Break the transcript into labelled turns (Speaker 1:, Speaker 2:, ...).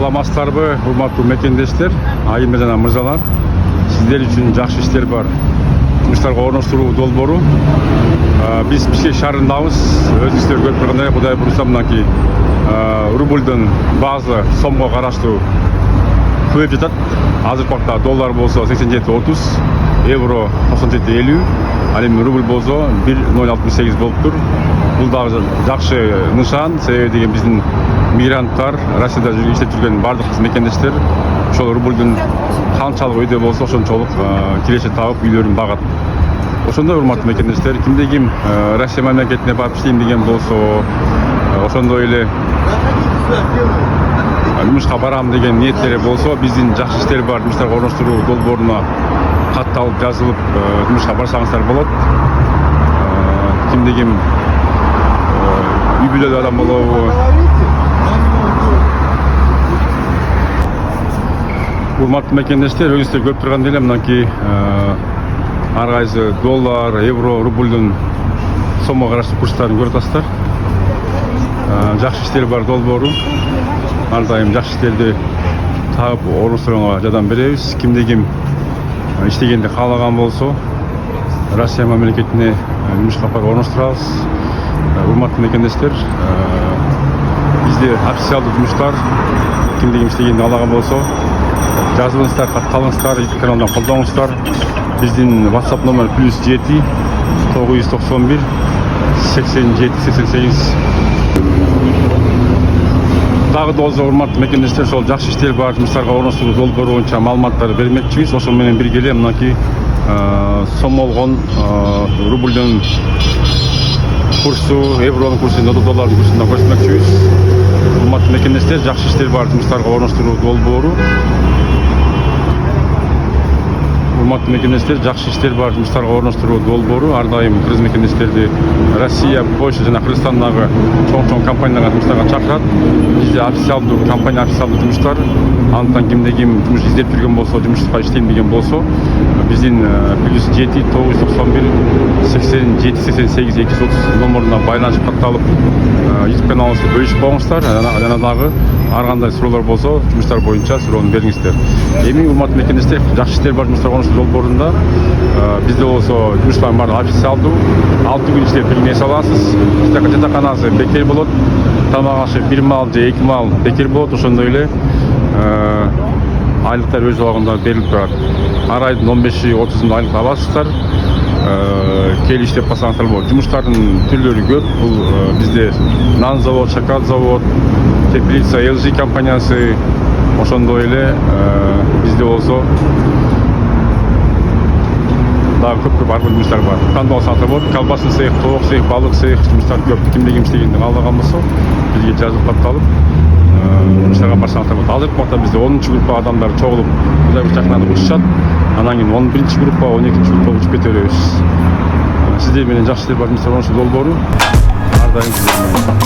Speaker 1: саламатсыздарбы, урматтуу мекендештер, айым жана мырзалар. Сиздер үчүн жакшы иштер бар. Жумуштарга орноштуруу долбоору. Биз Бишкек шаарындабыз. Өзүңүздөр көрүп тургандай, Кудай буйруса мынакей рубльдун баазы сомго караштуу көбөйүп жатат. Азыркы убакта доллар болсо 87.30, евро 97.50, ал эми рубль болсо 1.068 болуптур. Бул дагы жакшы нышан, себеби деген биздин мигранттар, Россияда иштеп жүргөн бардык мекендештер ошол рубльдун канчалык өйдө болсо ошончолук киреше табып үйлөрүн багат. Ошондой урматтуу мекендештер, кимде ким Россия мамлекетине барып иштейм деген болсо, ошондой эле жумушка барам деген ниеттери болсо, биздин жакшы иштер бар жумуштарга орноштуруу долбооруна катталып жазылып жумушка барсаңыздар болот. Кимде ким үй бүлөлүү адам болобу, урматтуу мекендештер, өзүңүздөр көрүп тургандай эле мынакей ар кайсы доллар, евро, рубльдун сомго караштуу курстарын көрүп атасыздар. Жакшы иштер бар долбоору. Ар дайым жакшы иштерди таап орноштурганга жардам беребиз. Кимде ким иштегенди каалаган болсо, Россия мамлекетине жумушка барып орноштурабыз. Урматтуу мекендештер, бизде официалдуу жумуштар, кимде ким иштегенди каалаган болсо, жазылыңыздар, катталыңыздар, YouTube каналынан колдонуңуздар. Биздин WhatsApp номер +7 991 87 88. Дагы болсо урматтуу мекендештер, ошол жакшы иштер бар жумуштарга орноштуруу долбоору боюнча маалыматтарды бермекчибиз. Ошол менен бирге эле мынакей сомолгон рубльдун курсу, евронун курсу, доллардын курсун көрсөтмөкчүбүз. Урматтуу мекендештер, жакшы иштер бар жумуштарга орноштуруу долбоору. Урматтуу мекендештер, жакшы иштер бар жумуштарга орноштуруу долбоору. Ар дайым кыргыз мекендештерди Россия, Польша жана Кыргызстандагы чоң компанияларга жумуштарга чакырат. Бизде официалдуу компания, официалдуу жумуштар. Андыктан кимде ким жумуш издеп жүргөн болсо, жумушка иштейм деген болсо, биздин +7 991 87 88 230 номуруна байланышып катталып, YouTube каналыбызды бөлүшүп коюңуздар. Жана дагы ар кандай суроолор болсо, жумуштар боюнча суроону бериңиздер. Эми урматтуу мекендештер, жакшы иштер бар жумуштарга орноштуруу долбоорунда бизде болсо жумуштар бар официалдуу. 6 күн иштеп бир нерсе аласыз. Жатаканасы бекер болот. Тамак ашы 1 мал же 2 мал бекер болот. Ошондой эле айлыктар өз убагында берилип турат. Ар айдын 15-30 айлык аласыздар. Кел иштеп калсаңыздар болот. Жумуштардын түрлөрү көп. Бул бизде нан завод, шоколад завод, теплица, LG компаниясы, ошондой эле бизде болсо дагы көп ар жумуштар бар. Кандай болсаңыздар болот. Колбасный цех, тоок цех, балык цех жумуштар көп. Кимде ким иштегенди каалаган болсо, бизге жазып катталып жумуштарга барсаңыздар болот. Азыркы убакта бизде 10-чу группа адамдар чогулуп, Кудай жакынданып учушат. Анан кийин 11-чи группа, 12-чи группа учуп кете беребиз. Сиздер менен жакшы иштер бар жумуштар орноштуруу долбоору. Ар дайым сиздер менен.